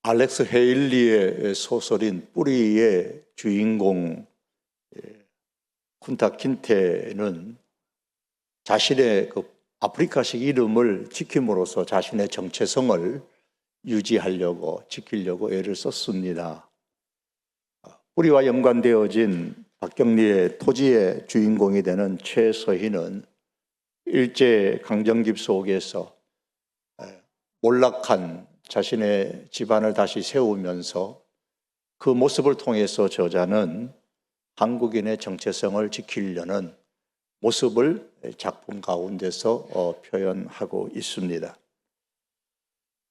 알렉스 헤일리의 소설인 뿌리의 주인공 쿤타 킨테는 자신의 그 아프리카식 이름을 지킴으로써 자신의 정체성을 유지하려고 지키려고 애를 썼습니다. 뿌리와 연관되어진 박경리의 토지의 주인공이 되는 최서희는 일제 강점기 속에서 몰락한 자신의 집안을 다시 세우면서 그 모습을 통해서 저자는 한국인의 정체성을 지키려는 모습을 작품 가운데서 표현하고 있습니다.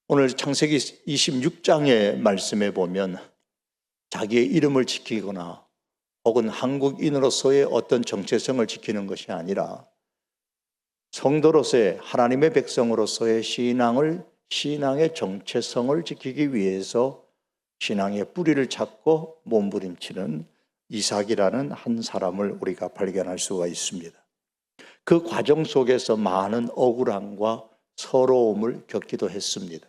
오늘 창세기 26장의 말씀에 보면 자기의 이름을 지키거나 혹은 한국인으로서의 어떤 정체성을 지키는 것이 아니라 성도로서의 하나님의 백성으로서의 신앙의 정체성을 지키기 위해서 신앙의 뿌리를 찾고 몸부림치는 이삭이라는 한 사람을 우리가 발견할 수가 있습니다. 그 과정 속에서 많은 억울함과 서러움을 겪기도 했습니다.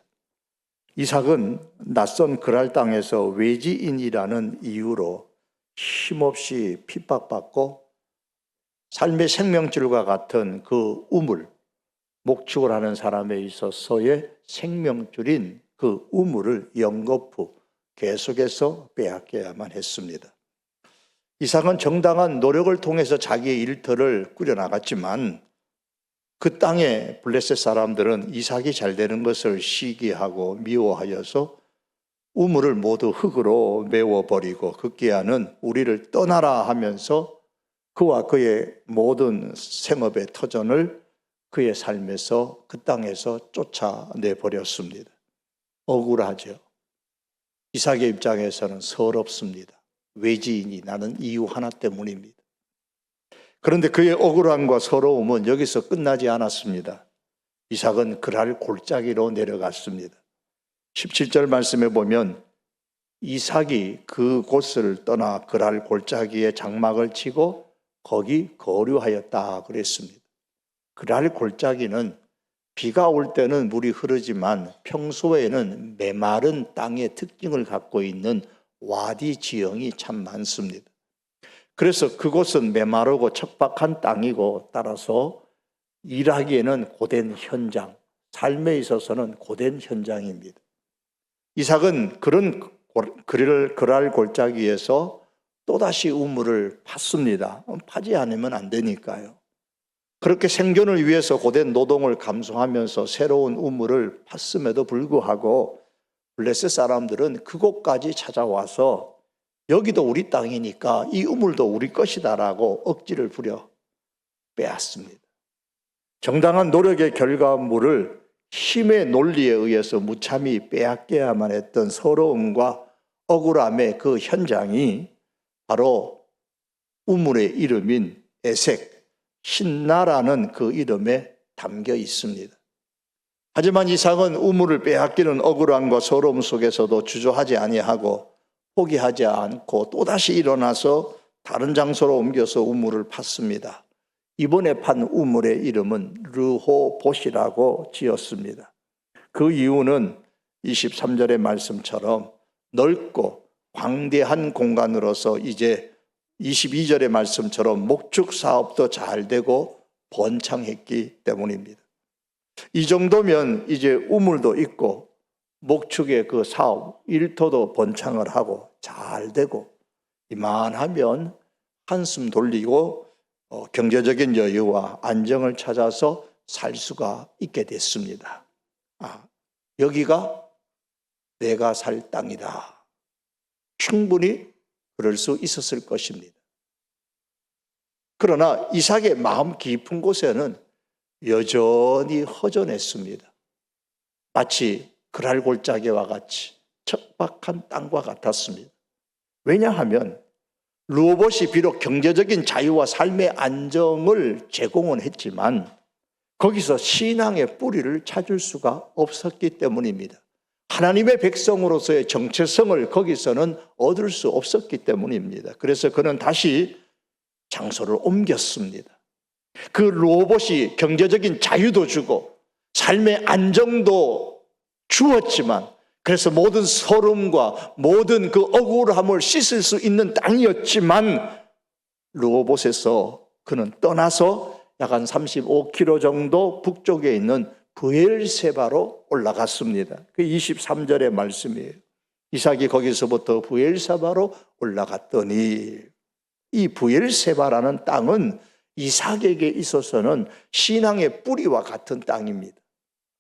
이삭은 낯선 그랄 땅에서 외지인이라는 이유로 힘없이 핍박받고 삶의 생명줄과 같은 그 우물, 목축을 하는 사람에 있어서의 생명줄인 그 우물을 연거푸 계속해서 빼앗겨야만 했습니다. 이삭은 정당한 노력을 통해서 자기의 일터를 꾸려나갔지만 그 땅의 블레셋 사람들은 이삭이 잘 되는 것을 시기하고 미워하여서 우물을 모두 흙으로 메워버리고 급기야는 우리를 떠나라 하면서 그와 그의 모든 생업의 터전을 그의 삶에서 그 땅에서 쫓아내버렸습니다. 억울하죠. 이삭의 입장에서는 서럽습니다. 외지인이 나는 이유 하나 때문입니다. 그런데 그의 억울함과 서러움은 여기서 끝나지 않았습니다. 이삭은 그랄 골짜기로 내려갔습니다. 17절 말씀에 보면 이삭이 그 곳을 떠나 그랄 골짜기에 장막을 치고 거기 거류하였다 그랬습니다. 그랄 골짜기는 비가 올 때는 물이 흐르지만 평소에는 메마른 땅의 특징을 갖고 있는 와디 지형이 참 많습니다. 그래서 그곳은 메마르고 척박한 땅이고 따라서 일하기에는 고된 현장, 삶에 있어서는 고된 현장입니다. 이삭은 그런 그랄 골짜기에서 또다시 우물을 팠습니다. 파지 않으면 안 되니까요. 그렇게 생존을 위해서 고된 노동을 감수하면서 새로운 우물을 팠음에도 불구하고 블레셋 사람들은 그곳까지 찾아와서 여기도 우리 땅이니까 이 우물도 우리 것이다라고 억지를 부려 빼앗습니다. 정당한 노력의 결과물을 힘의 논리에 의해서 무참히 빼앗겨야만 했던 서러움과 억울함의 그 현장이 바로 우물의 이름인 에색, 신나라는 그 이름에 담겨 있습니다. 하지만 이삭은 우물을 빼앗기는 억울함과 서러움 속에서도 주저하지 아니하고 포기하지 않고 또다시 일어나서 다른 장소로 옮겨서 우물을 팠습니다. 이번에 판 우물의 이름은 르호봇이라고 지었습니다. 그 이유는 23절의 말씀처럼 넓고 광대한 공간으로서 이제 22절의 말씀처럼 목축 사업도 잘 되고 번창했기 때문입니다. 이 정도면 이제 우물도 있고 목축의 그 사업, 일터도 번창을 하고 잘 되고 이만하면 한숨 돌리고 경제적인 여유와 안정을 찾아서 살 수가 있게 됐습니다. 여기가 내가 살 땅이다. 충분히 그럴 수 있었을 것입니다. 그러나 이삭의 마음 깊은 곳에는 여전히 허전했습니다. 마치 그랄 골짜기와 같이 척박한 땅과 같았습니다. 왜냐하면 르호봇이 비록 경제적인 자유와 삶의 안정을 제공은 했지만 거기서 신앙의 뿌리를 찾을 수가 없었기 때문입니다. 하나님의 백성으로서의 정체성을 거기서는 얻을 수 없었기 때문입니다. 그래서 그는 다시 장소를 옮겼습니다. 그 르호봇이 경제적인 자유도 주고 삶의 안정도 주었지만 그래서 모든 서름과 모든 그 억울함을 씻을 수 있는 땅이었지만 르호봇에서 그는 떠나서 약 한 35km 정도 북쪽에 있는 브엘세바로 올라갔습니다. 그 23절의 말씀이에요. 이삭이 거기서부터 브엘세바로 올라갔더니, 이 브엘세바라는 땅은 이삭에게 있어서는 신앙의 뿌리와 같은 땅입니다.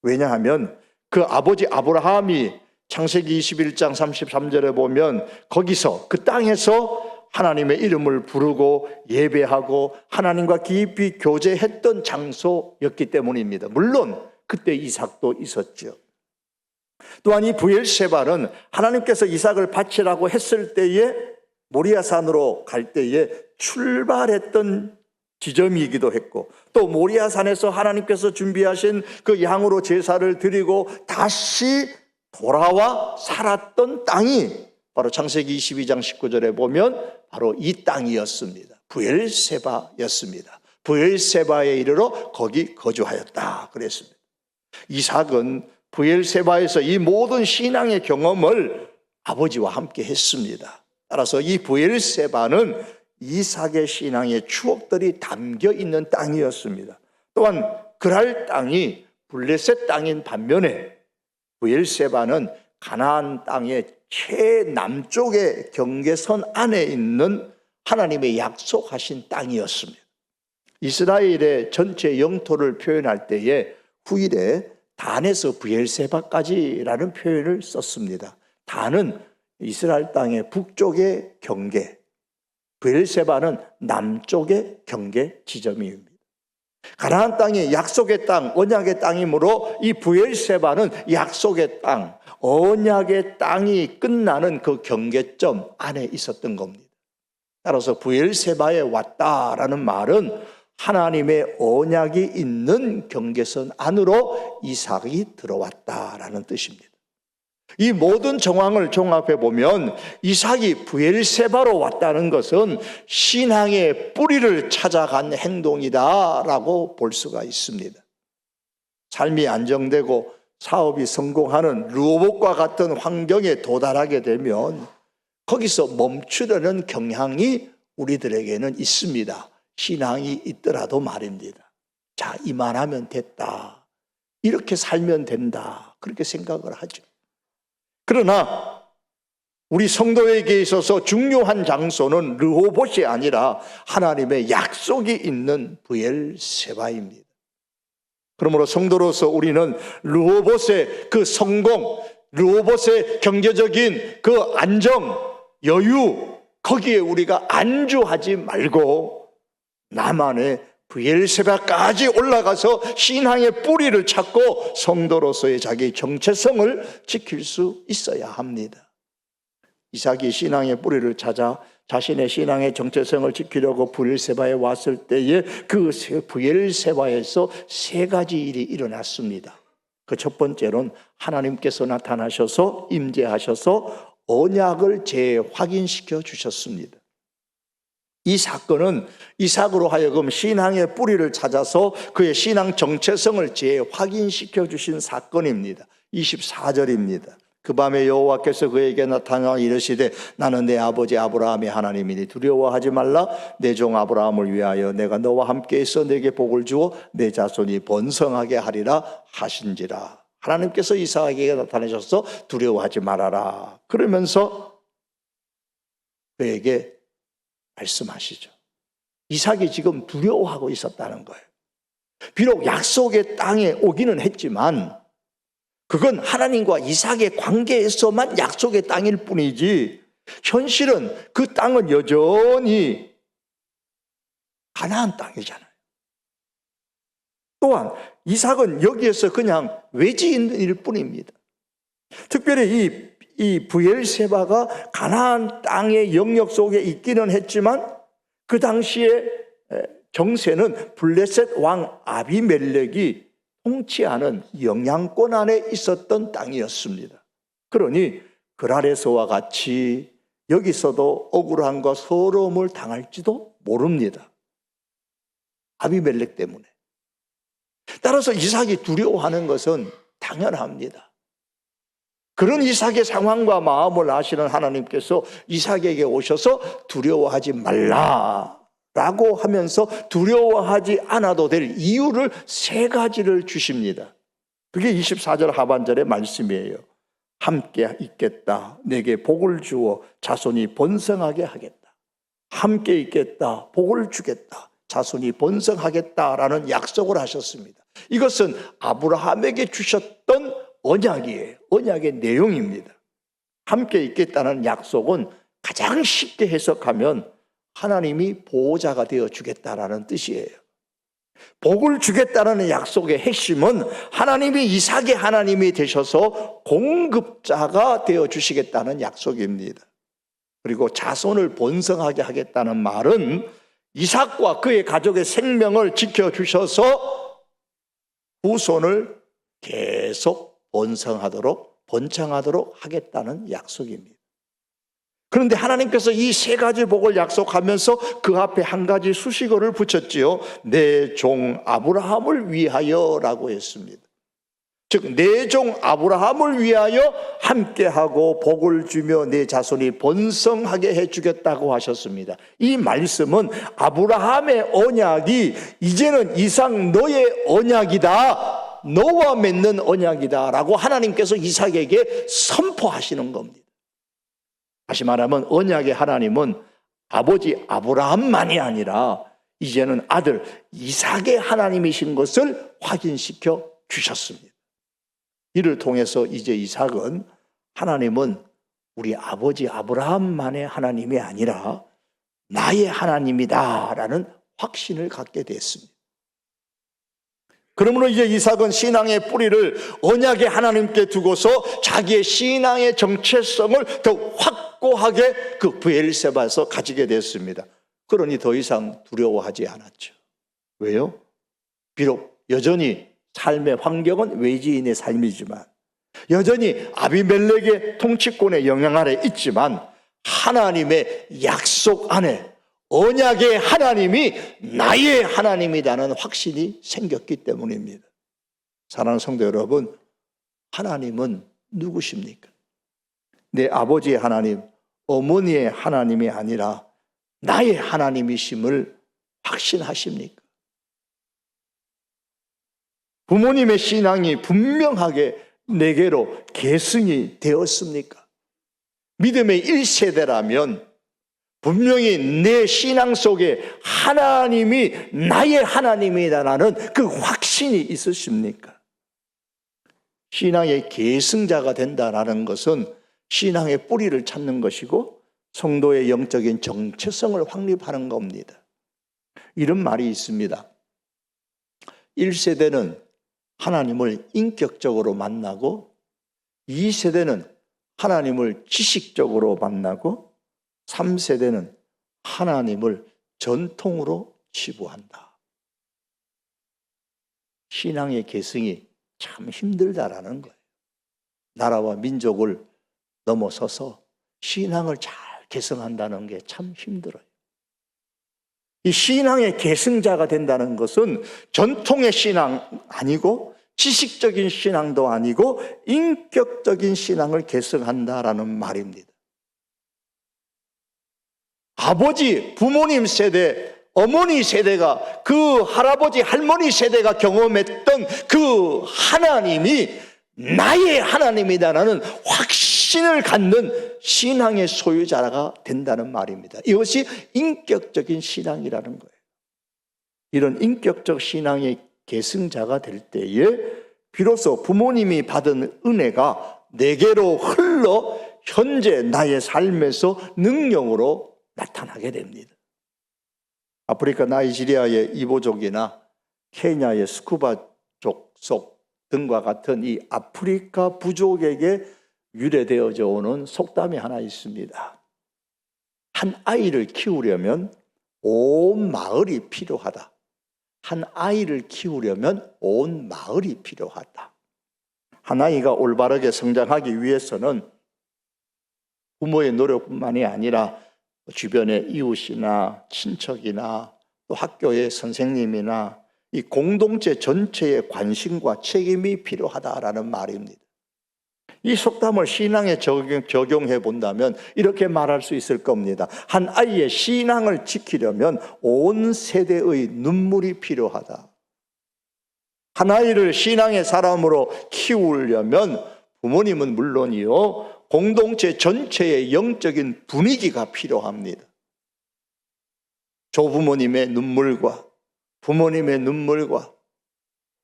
왜냐하면 그 아버지 아브라함이 창세기 21장 33절에 보면 거기서 그 땅에서 하나님의 이름을 부르고 예배하고 하나님과 깊이 교제했던 장소였기 때문입니다. 물론 그때 이삭도 있었죠. 또한 이 브엘세바는 하나님께서 이삭을 바치라고 했을 때에 모리아산으로 갈 때에 출발했던 지점이기도 했고, 또 모리아산에서 하나님께서 준비하신 그 양으로 제사를 드리고 다시 돌아와 살았던 땅이 바로 창세기 22장 19절에 보면 바로 이 땅이었습니다. 브엘세바였습니다. 브엘세바에 이르러 거기 거주하였다 그랬습니다. 이삭은 브엘세바에서 이 모든 신앙의 경험을 아버지와 함께 했습니다. 따라서 이 브엘세바는 이삭의 신앙의 추억들이 담겨 있는 땅이었습니다. 또한 그랄 땅이 블레셋 땅인 반면에 브엘세바는 가나안 땅의 최남쪽의 경계선 안에 있는 하나님의 약속하신 땅이었습니다. 이스라엘의 전체 영토를 표현할 때에 후일에 단에서 브엘세바까지라는 표현을 썼습니다. 단은 이스라엘 땅의 북쪽의 경계, 브엘세바는 남쪽의 경계 지점입니다. 가나안 땅이 약속의 땅, 언약의 땅이므로 이 브엘세바는 약속의 땅, 언약의 땅이 끝나는 그 경계점 안에 있었던 겁니다. 따라서 브엘세바에 왔다라는 말은 하나님의 언약이 있는 경계선 안으로 이삭이 들어왔다라는 뜻입니다. 이 모든 정황을 종합해 보면 이삭이 브엘세바로 왔다는 것은 신앙의 뿌리를 찾아간 행동이다라고 볼 수가 있습니다. 삶이 안정되고 사업이 성공하는 르호봇과 같은 환경에 도달하게 되면 거기서 멈추려는 경향이 우리들에게는 있습니다. 신앙이 있더라도 말입니다. 자, 이만하면 됐다, 이렇게 살면 된다, 그렇게 생각을 하죠. 그러나 우리 성도에게 있어서 중요한 장소는 르호봇이 아니라 하나님의 약속이 있는 브엘세바입니다. 그러므로 성도로서 우리는 르호봇의 그 성공, 르호봇의 경제적인 그 안정, 여유, 거기에 우리가 안주하지 말고 나만의 브엘세바까지 올라가서 신앙의 뿌리를 찾고 성도로서의 자기 정체성을 지킬 수 있어야 합니다. 이삭이 신앙의 뿌리를 찾아 자신의 신앙의 정체성을 지키려고 브엘세바에 왔을 때에 그 브엘세바에서 세 가지 일이 일어났습니다. 그 첫 번째로는 하나님께서 나타나셔서 임재하셔서 언약을 재확인시켜 주셨습니다. 이 사건은 이삭으로 하여금 신앙의 뿌리를 찾아서 그의 신앙 정체성을 재확인시켜 주신 사건입니다. 24절입니다. 그 밤에 여호와께서 그에게 나타나 이르시되 나는 내 아버지 아브라함의 하나님이니 두려워하지 말라. 내 종 아브라함을 위하여 내가 너와 함께 있어 내게 복을 주어 내 자손이 번성하게 하리라 하신지라. 하나님께서 이삭에게 나타나셔서 두려워하지 말아라 그러면서 그에게 말씀하시죠. 이삭이 지금 두려워하고 있었다는 거예요. 비록 약속의 땅에 오기는 했지만 그건 하나님과 이삭의 관계에서만 약속의 땅일 뿐이지 현실은 그 땅은 여전히 가나안 땅이잖아요. 또한 이삭은 여기에서 그냥 외지인일 뿐입니다. 특별히 이 브엘세바가 가나안 땅의 영역 속에 있기는 했지만 그 당시에 정세는 블레셋 왕 아비멜렉이 통치하는 영향권 안에 있었던 땅이었습니다. 그러니 그랄에서와 같이 여기서도 억울함과 서러움을 당할지도 모릅니다. 아비멜렉 때문에. 따라서 이삭이 두려워하는 것은 당연합니다. 그런 이삭의 상황과 마음을 아시는 하나님께서 이삭에게 오셔서 두려워하지 말라라고 하면서 두려워하지 않아도 될 이유를 3가지를 주십니다. 그게 24절 하반절의 말씀이에요. 함께 있겠다. 내게 복을 주어 자손이 번성하게 하겠다. 함께 있겠다. 복을 주겠다. 자손이 번성하겠다라는 약속을 하셨습니다. 이것은 아브라함에게 주셨던 언약이에요. 언약의 내용입니다. 함께 있겠다는 약속은 가장 쉽게 해석하면 하나님이 보호자가 되어 주겠다라는 뜻이에요. 복을 주겠다는 약속의 핵심은 하나님이 이삭의 하나님이 되셔서 공급자가 되어 주시겠다는 약속입니다. 그리고 자손을 번성하게 하겠다는 말은 이삭과 그의 가족의 생명을 지켜주셔서 후손을 계속 번성하도록 번창하도록 하겠다는 약속입니다. 그런데 하나님께서 이 3가지 복을 약속하면서 그 앞에 한 가지 수식어를 붙였지요. 내 종 아브라함을 위하여라고 했습니다. 즉 내 종 아브라함을 위하여 함께하고 복을 주며 내 자손이 번성하게 해주겠다고 하셨습니다. 이 말씀은 아브라함의 언약이 이제는 이삭 너의 언약이다, 너와 맺는 언약이다 라고 하나님께서 이삭에게 선포하시는 겁니다. 다시 말하면 언약의 하나님은 아버지 아브라함만이 아니라 이제는 아들 이삭의 하나님이신 것을 확인시켜 주셨습니다. 이를 통해서 이제 이삭은 하나님은 우리 아버지 아브라함만의 하나님이 아니라 나의 하나님이다라는 확신을 갖게 됐습니다. 그러므로 이제 이삭은 신앙의 뿌리를 언약의 하나님께 두고서 자기의 신앙의 정체성을 더욱 확고하게 그 브엘세바에서 가지게 됐습니다. 그러니 더 이상 두려워하지 않았죠. 왜요? 비록 여전히 삶의 환경은 외지인의 삶이지만, 여전히 아비멜렉의 통치권의 영향 아래 있지만 하나님의 약속 안에 언약의 하나님이 나의 하나님이라는 확신이 생겼기 때문입니다. 사랑하는 성도 여러분, 하나님은 누구십니까? 내 아버지의 하나님, 어머니의 하나님이 아니라 나의 하나님이심을 확신하십니까? 부모님의 신앙이 분명하게 내게로 계승이 되었습니까? 믿음의 1세대라면 분명히 내 신앙 속에 하나님이 나의 하나님이다라는 그 확신이 있으십니까? 신앙의 계승자가 된다는 것은 신앙의 뿌리를 찾는 것이고 성도의 영적인 정체성을 확립하는 겁니다. 이런 말이 있습니다. 1세대는 하나님을 인격적으로 만나고 2세대는 하나님을 지식적으로 만나고 3세대는 하나님을 전통으로 치부한다. 신앙의 계승이 참 힘들다라는 거예요. 나라와 민족을 넘어서서 신앙을 잘 계승한다는 게 참 힘들어요. 이 신앙의 계승자가 된다는 것은 전통의 신앙 아니고 지식적인 신앙도 아니고 인격적인 신앙을 계승한다라는 말입니다. 아버지, 부모님 세대, 어머니 세대가 그 할아버지, 할머니 세대가 경험했던 그 하나님이 나의 하나님이다라는 확신을 갖는 신앙의 소유자가 된다는 말입니다. 이것이 인격적인 신앙이라는 거예요. 이런 인격적 신앙의 계승자가 될 때에 비로소 부모님이 받은 은혜가 내게로 흘러 현재 나의 삶에서 능력으로 나타나게 됩니다. 아프리카 나이지리아의 이보족이나 케냐의 스쿠바족 속 등과 같은 이 아프리카 부족에게 유래되어져 오는 속담이 하나 있습니다. 한 아이를 키우려면 온 마을이 필요하다. 한 아이를 키우려면 온 마을이 필요하다. 한 아이가 올바르게 성장하기 위해서는 부모의 노력뿐만이 아니라 주변의 이웃이나 친척이나 또 학교의 선생님이나 이 공동체 전체의 관심과 책임이 필요하다라는 말입니다. 이 속담을 신앙에 적용해 본다면 이렇게 말할 수 있을 겁니다. 한 아이의 신앙을 지키려면 온 세대의 눈물이 필요하다. 한 아이를 신앙의 사람으로 키우려면 부모님은 물론이요, 공동체 전체의 영적인 분위기가 필요합니다. 조부모님의 눈물과 부모님의 눈물과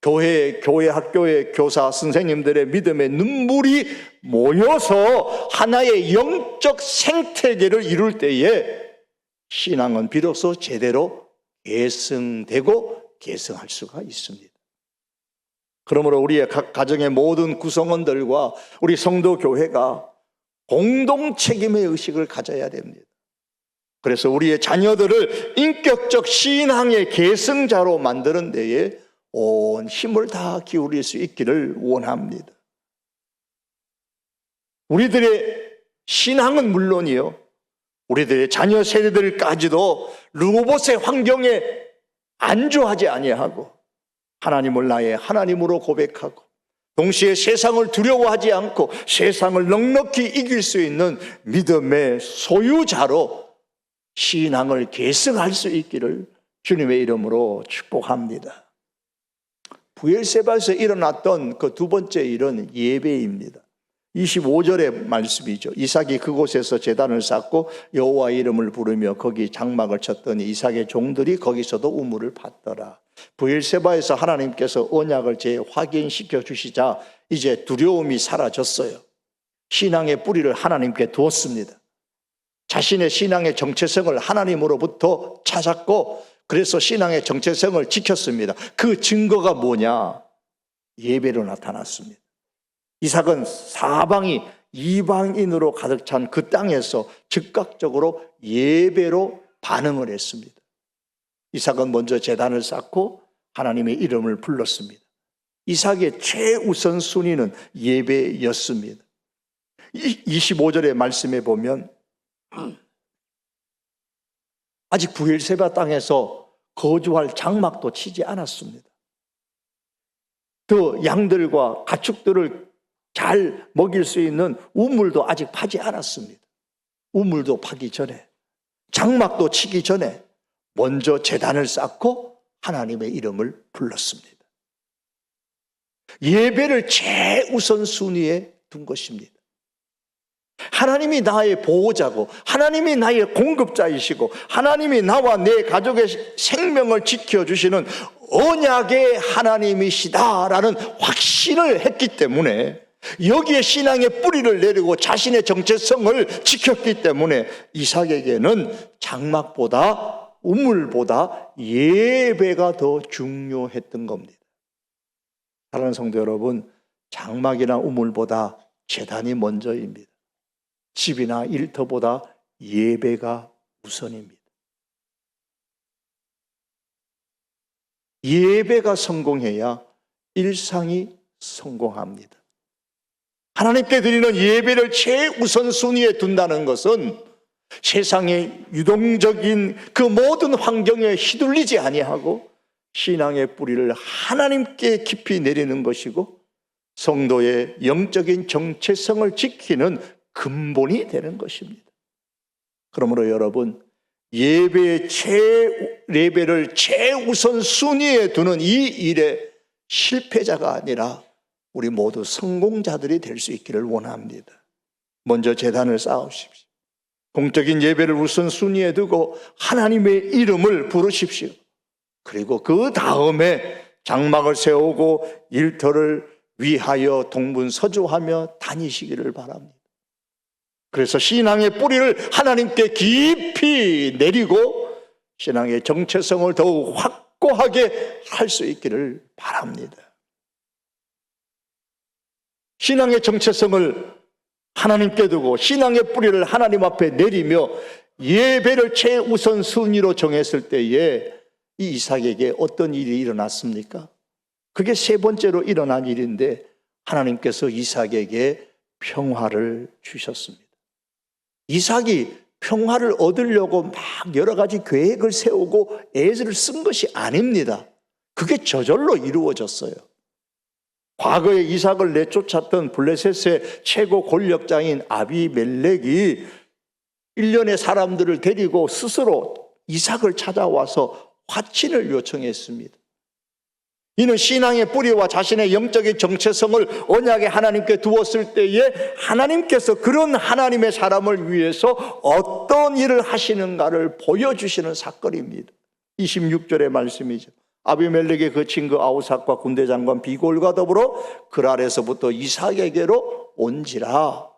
교회 학교의 교사 선생님들의 믿음의 눈물이 모여서 하나의 영적 생태계를 이룰 때에 신앙은 비로소 제대로 계승되고 계승할 수가 있습니다. 그러므로 우리의 각 가정의 모든 구성원들과 우리 성도 교회가 공동 책임의 의식을 가져야 됩니다. 그래서 우리의 자녀들을 인격적 신앙의 계승자로 만드는 데에 온 힘을 다 기울일 수 있기를 원합니다. 우리들의 신앙은 물론이요, 우리들의 자녀 세대들까지도 루봇의 환경에 안주하지 아니하고 하나님을 나의 하나님으로 고백하고 동시에 세상을 두려워하지 않고 세상을 넉넉히 이길 수 있는 믿음의 소유자로 신앙을 계승할 수 있기를 주님의 이름으로 축복합니다. 부엘세바에서 일어났던 그 두 번째 일은 예배입니다. 25절의 말씀이죠. 이삭이 그곳에서 제단을 쌓고 여호와의 이름을 부르며 거기 장막을 쳤더니 이삭의 종들이 거기서도 우물을 팠더라. 부엘세바에서 하나님께서 언약을 재확인시켜 주시자 이제 두려움이 사라졌어요. 신앙의 뿌리를 하나님께 두었습니다. 자신의 신앙의 정체성을 하나님으로부터 찾았고 그래서 신앙의 정체성을 지켰습니다. 그 증거가 뭐냐? 예배로 나타났습니다. 이삭은 사방이 이방인으로 가득 찬 그 땅에서 즉각적으로 예배로 반응을 했습니다. 이삭은 먼저 제단을 쌓고 하나님의 이름을 불렀습니다. 이삭의 최우선 순위는 예배였습니다. 25절의 말씀에 보면 아직 부엘세바 땅에서 거주할 장막도 치지 않았습니다. 그 양들과 가축들을 잘 먹일 수 있는 우물도 아직 파지 않았습니다. 우물도 파기 전에, 장막도 치기 전에 먼저 제단을 쌓고 하나님의 이름을 불렀습니다. 예배를 최우선 순위에 둔 것입니다. 하나님이 나의 보호자고 하나님이 나의 공급자이시고 하나님이 나와 내 가족의 생명을 지켜주시는 언약의 하나님이시다라는 확신을 했기 때문에 여기에 신앙의 뿌리를 내리고 자신의 정체성을 지켰기 때문에 이삭에게는 장막보다 우물보다 예배가 더 중요했던 겁니다. 사랑하는 성도 여러분, 장막이나 우물보다 제단이 먼저입니다. 집이나 일터보다 예배가 우선입니다. 예배가 성공해야 일상이 성공합니다. 하나님께 드리는 예배를 최우선 순위에 둔다는 것은 세상의 유동적인 그 모든 환경에 휘둘리지 아니하고 신앙의 뿌리를 하나님께 깊이 내리는 것이고 성도의 영적인 정체성을 지키는 근본이 되는 것입니다. 그러므로 여러분, 예배를 최우선 순위에 두는 이 일에 실패자가 아니라 우리 모두 성공자들이 될 수 있기를 원합니다. 먼저 제단을 쌓으십시오. 공적인 예배를 우선 순위에 두고 하나님의 이름을 부르십시오. 그리고 그 다음에 장막을 세우고 일터를 위하여 동분서주하며 다니시기를 바랍니다. 그래서 신앙의 뿌리를 하나님께 깊이 내리고 신앙의 정체성을 더욱 확고하게 할 수 있기를 바랍니다. 신앙의 정체성을 하나님께 두고 신앙의 뿌리를 하나님 앞에 내리며 예배를 최우선 순위로 정했을 때에 이 이삭에게 어떤 일이 일어났습니까? 그게 세 번째로 일어난 일인데 하나님께서 이삭에게 평화를 주셨습니다. 이삭이 평화를 얻으려고 막 여러 가지 계획을 세우고 애를 쓴 것이 아닙니다. 그게 저절로 이루어졌어요. 과거에 이삭을 내쫓았던 블레셋의 최고 권력자인 아비멜렉이 일련의 사람들을 데리고 스스로 이삭을 찾아와서 화친을 요청했습니다. 이는 신앙의 뿌리와 자신의 영적인 정체성을 언약의 하나님께 두었을 때에 하나님께서 그런 하나님의 사람을 위해서 어떤 일을 하시는가를 보여주시는 사건입니다. 26절의 말씀이죠. 아비멜렉의 그 친구 아우삭과 군대장관 비골과 더불어 그랄에서부터 이삭에게로 온지라.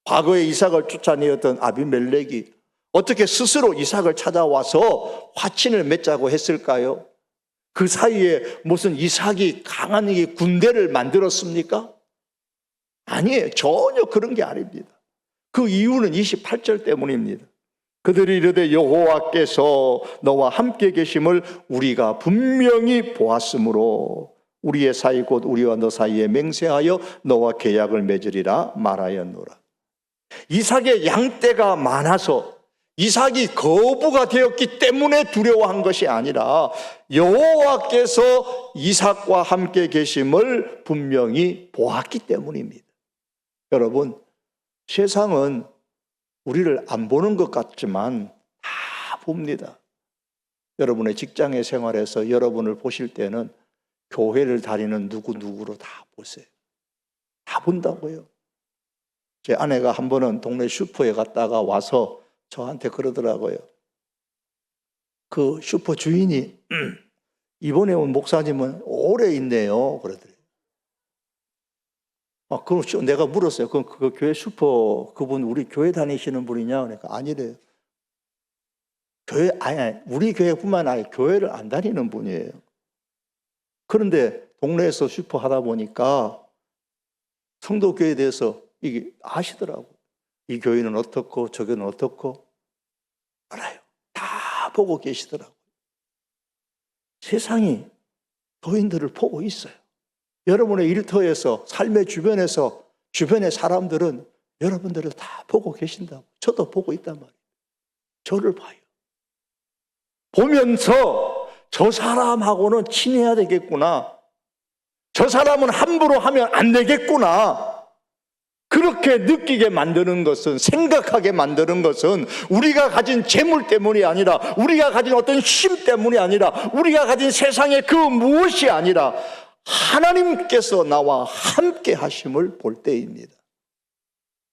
과거에 이삭을 쫓아내었던 아비멜렉이 어떻게 스스로 이삭을 찾아와서 화친을 맺자고 했을까요? 그 사이에 무슨 이삭이 강한 군대를 만들었습니까? 아니에요. 전혀 그런 게 아닙니다. 그 이유는 28절 때문입니다. 그들이 이르되 여호와께서 너와 함께 계심을 우리가 분명히 보았으므로 우리의 사이 곧 우리와 너 사이에 맹세하여 너와 계약을 맺으리라 말하였노라. 이삭의 양떼가 많아서 이삭이 거부가 되었기 때문에 두려워한 것이 아니라 여호와께서 이삭과 함께 계심을 분명히 보았기 때문입니다. 여러분, 세상은 우리를 안 보는 것 같지만 다 봅니다. 여러분의 직장의 생활에서 여러분을 보실 때는 교회를 다니는 누구누구로 다 보세요. 다 본다고요. 제 아내가 한 번은 동네 슈퍼에 갔다가 와서 저한테 그러더라고요. 그 슈퍼 주인이 이번에 온 목사님은 오래 있네요. 그러더래요. 그렇죠. 내가 물었어요. 그 교회 슈퍼 그분 우리 교회 다니시는 분이냐? 그러니까 아니래요. 우리 교회뿐만 아니라 교회를 안 다니는 분이에요. 그런데 동네에서 슈퍼 하다 보니까 성도교회에 대해서 이게 아시더라고. 이 교회는 어떻고 저 교회는 어떻고 알아요. 다 보고 계시더라고요. 세상이 교인들을 보고 있어요. 여러분의 일터에서 삶의 주변에서 주변의 사람들은 여러분들을 다 보고 계신다고. 저도 보고 있단 말이에요. 저를 봐요. 보면서 저 사람하고는 친해야 되겠구나. 저 사람은 함부로 하면 안 되겠구나. 그렇게 느끼게 만드는 것은, 생각하게 만드는 것은 우리가 가진 재물 때문이 아니라, 우리가 가진 어떤 힘 때문이 아니라, 우리가 가진 세상의 그 무엇이 아니라 하나님께서 나와 함께 하심을 볼 때입니다.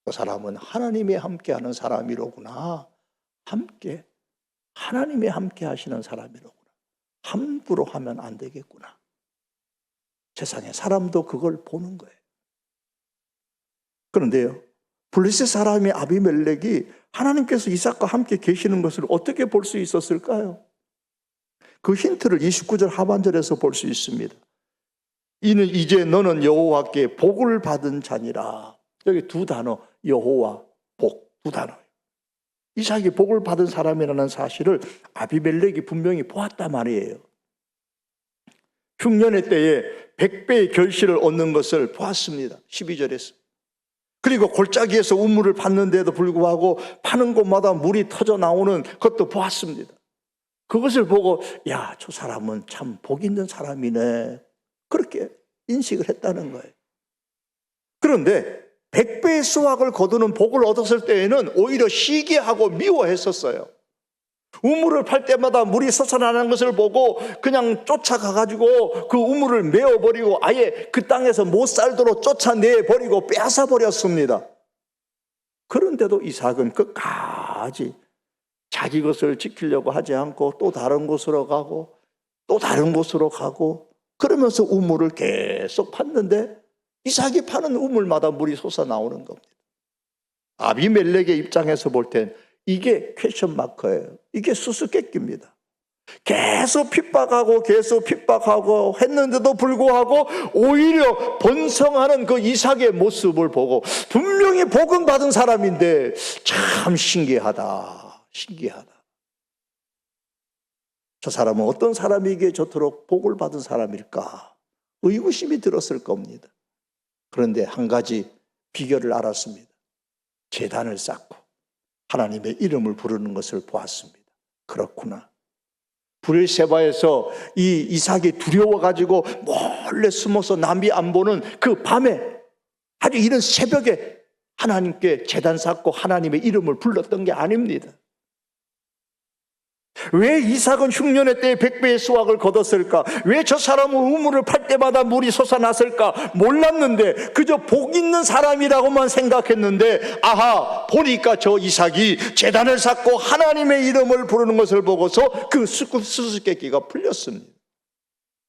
그 사람은 하나님이 함께 하는 사람이로구나. 하나님이 함께 하시는 사람이로구나. 함부로 하면 안 되겠구나. 세상의 사람도 그걸 보는 거예요. 그런데요, 블레셋 사람이 아비멜렉이 하나님께서 이삭과 함께 계시는 것을 어떻게 볼 수 있었을까요? 그 힌트를 29절 하반절에서 볼 수 있습니다. 이는 이제 너는 여호와께 복을 받은 자니라. 여기 두 단어, 여호와, 복, 두 단어예요. 이삭이 복을 받은 사람이라는 사실을 아비멜렉이 분명히 보았단 말이에요. 흉년의 때에 100배의 결실을 얻는 것을 보았습니다. 12절에서. 그리고 골짜기에서 우물을 팠는데도 불구하고 파는 곳마다 물이 터져 나오는 것도 보았습니다. 그것을 보고 야, 저 사람은 참 복 있는 사람이네. 그렇게 인식을 했다는 거예요. 그런데 100배의 수확을 거두는 복을 얻었을 때에는 오히려 시기하고 미워했었어요. 우물을 팔 때마다 물이 솟아나는 것을 보고 그냥 쫓아가가지고 그 우물을 메어버리고 아예 그 땅에서 못 살도록 쫓아내버리고 빼앗아버렸습니다. 그런데도 이삭은 끝까지 자기 것을 지키려고 하지 않고 또 다른 곳으로 가고 또 다른 곳으로 가고 그러면서 우물을 계속 팠는데 이삭이 파는 우물마다 물이 솟아나오는 겁니다. 아비멜렉의 입장에서 볼 땐 이게 퀘션 마커예요. 이게 수수께끼입니다. 계속 핍박하고 했는데도 불구하고 오히려 번성하는 그 이삭의 모습을 보고 분명히 복은 받은 사람인데 참 신기하다. 저 사람은 어떤 사람이기에 저토록 복을 받은 사람일까? 의구심이 들었을 겁니다. 그런데 한 가지 비결을 알았습니다. 제단을 쌓고 하나님의 이름을 부르는 것을 보았습니다. 그렇구나. 브엘세바에서 이 이삭이 두려워가지고 몰래 숨어서 남이 안 보는 그 밤에 아주 이른 새벽에 하나님께 제단 쌓고 하나님의 이름을 불렀던 게 아닙니다. 왜 이삭은 흉년의 때에 100배의 수확을 거뒀을까? 왜 저 사람은 우물을 팔 때마다 물이 솟아났을까? 몰랐는데 그저 복 있는 사람이라고만 생각했는데 아하, 보니까 저 이삭이 제단을 쌓고 하나님의 이름을 부르는 것을 보고서 그 수수께끼가 풀렸습니다.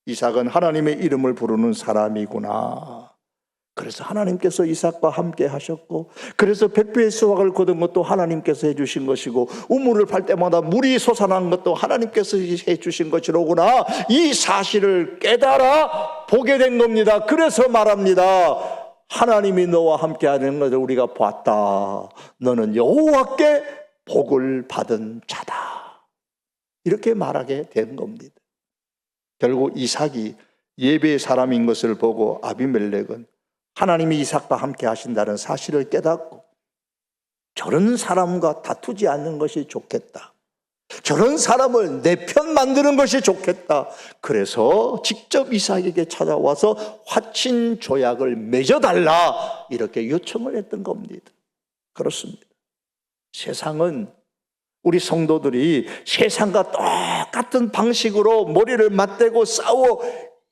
이삭은 하나님의 이름을 부르는 사람이구나. 그래서 하나님께서 이삭과 함께 하셨고, 그래서 100배의 수확을 거둔 것도 하나님께서 해주신 것이고, 우물을 팔 때마다 물이 솟아난 것도 하나님께서 해주신 것이로구나, 이 사실을 깨달아 보게 된 겁니다. 그래서 말합니다. 하나님이 너와 함께 하는 것을 우리가 봤다. 너는 여호와께 복을 받은 자다. 이렇게 말하게 된 겁니다. 결국 이삭이 예배의 사람인 것을 보고 아비멜렉은 하나님이 이삭과 함께 하신다는 사실을 깨닫고, 저런 사람과 다투지 않는 것이 좋겠다, 저런 사람을 내 편 만드는 것이 좋겠다. 그래서 직접 이삭에게 찾아와서 화친 조약을 맺어달라, 이렇게 요청을 했던 겁니다. 그렇습니다. 세상은, 우리 성도들이 세상과 똑같은 방식으로 머리를 맞대고 싸워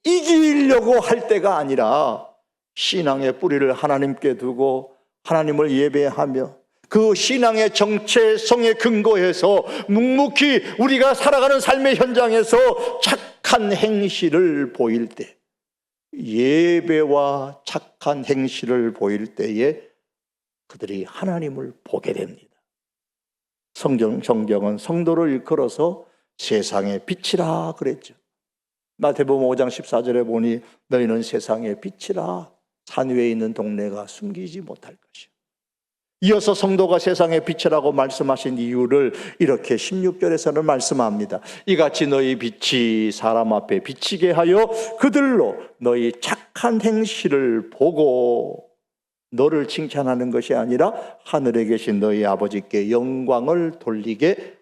이기려고 할 때가 아니라, 신앙의 뿌리를 하나님께 두고 하나님을 예배하며 그 신앙의 정체성에 근거해서 묵묵히 우리가 살아가는 삶의 현장에서 착한 행실을 보일 때, 예배와 착한 행실을 보일 때에 그들이 하나님을 보게 됩니다. 성경은 성도를 일컬어서 세상의 빛이라 그랬죠. 마태복음 5장 14절에 보니 너희는 세상의 빛이라, 산 위에 있는 동네가 숨기지 못할 것이요. 이어서 성도가 세상의 빛이라고 말씀하신 이유를 이렇게 16절에서는 말씀합니다. 이같이 너희 빛이 사람 앞에 비치게 하여 그들로 너희 착한 행실을 보고 너를 칭찬하는 것이 아니라 하늘에 계신 너희 아버지께 영광을 돌리게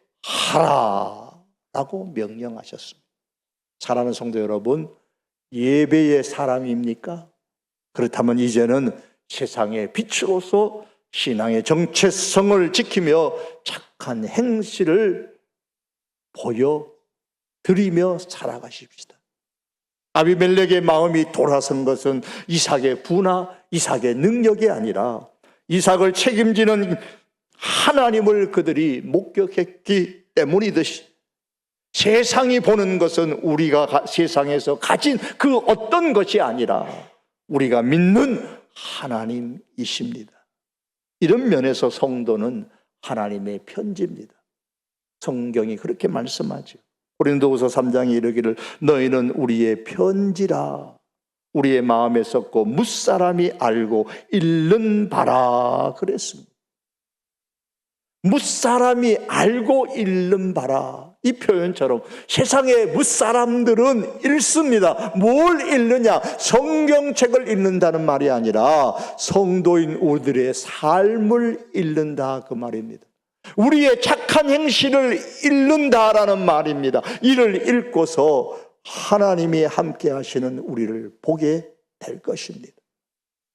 하라라고 명령하셨습니다. 사랑하는 성도 여러분, 예배의 사람입니까? 그렇다면 이제는 세상의 빛으로서 신앙의 정체성을 지키며 착한 행실을 보여드리며 살아가십시다. 아비멜렉의 마음이 돌아선 것은 이삭의 부나 이삭의 능력이 아니라 이삭을 책임지는 하나님을 그들이 목격했기 때문이듯이, 세상이 보는 것은 우리가 세상에서 가진 그 어떤 것이 아니라 우리가 믿는 하나님이십니다. 이런 면에서 성도는 하나님의 편지입니다. 성경이 그렇게 말씀하죠. 고린도후서 3장에 이르기를 너희는 우리의 편지라, 우리의 마음에 썼고 뭇사람이 알고 읽는 바라 그랬습니다. 뭇사람이 알고 읽는 바라, 이 표현처럼 세상의 뭇사람들은 읽습니다. 뭘 읽느냐? 성경책을 읽는다는 말이 아니라 성도인 우리들의 삶을 읽는다, 그 말입니다. 우리의 착한 행실을 읽는다라는 말입니다. 이를 읽고서 하나님이 함께 하시는 우리를 보게 될 것입니다.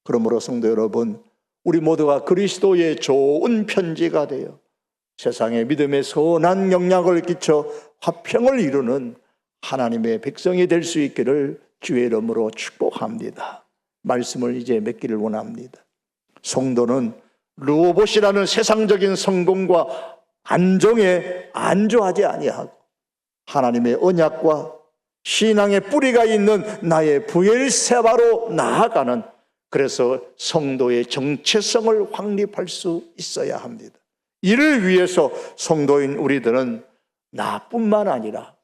그러므로 성도 여러분, 우리 모두가 그리스도의 좋은 편지가 되어 세상의 믿음에 선한 영향을 끼쳐 화평을 이루는 하나님의 백성이 될 수 있기를 주의 이름으로 축복합니다. 말씀을 이제 맺기를 원합니다. 성도는 로봇이라는 세상적인 성공과 안정에 안주하지 아니하고 하나님의 언약과 신앙의 뿌리가 있는 나의 브엘세바로 나아가는, 그래서 성도의 정체성을 확립할 수 있어야 합니다. 이를 위해서 성도인 우리들은 나뿐만 아니라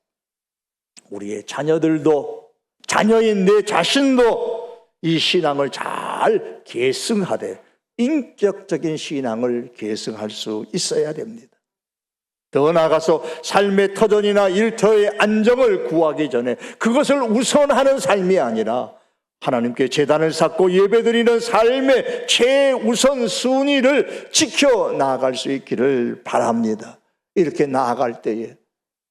우리의 자녀들도, 자녀인 내 자신도 이 신앙을 잘 계승하되 인격적인 신앙을 계승할 수 있어야 됩니다. 더 나아가서 삶의 터전이나 일터의 안정을 구하기 전에 그것을 우선하는 삶이 아니라 하나님께 제단을 쌓고 예배드리는 삶의 최우선 순위를 지켜 나아갈 수 있기를 바랍니다. 이렇게 나아갈 때에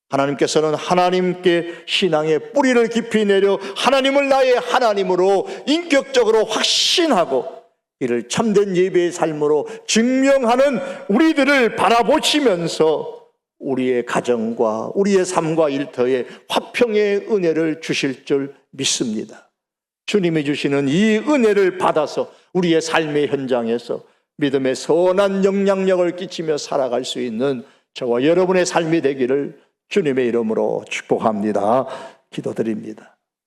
하나님께서는 하나님께 신앙의 뿌리를 깊이 내려 하나님을 나의 하나님으로 인격적으로 확신하고 이를 참된 예배의 삶으로 증명하는 우리들을 바라보시면서 우리의 가정과 우리의 삶과 일터에 화평의 은혜를 주실 줄 믿습니다. 주님이 주시는 이 은혜를 받아서 우리의 삶의 현장에서 믿음의 선한 영향력을 끼치며 살아갈 수 있는 저와 여러분의 삶이 되기를 주님의 이름으로 축복합니다. 기도드립니다.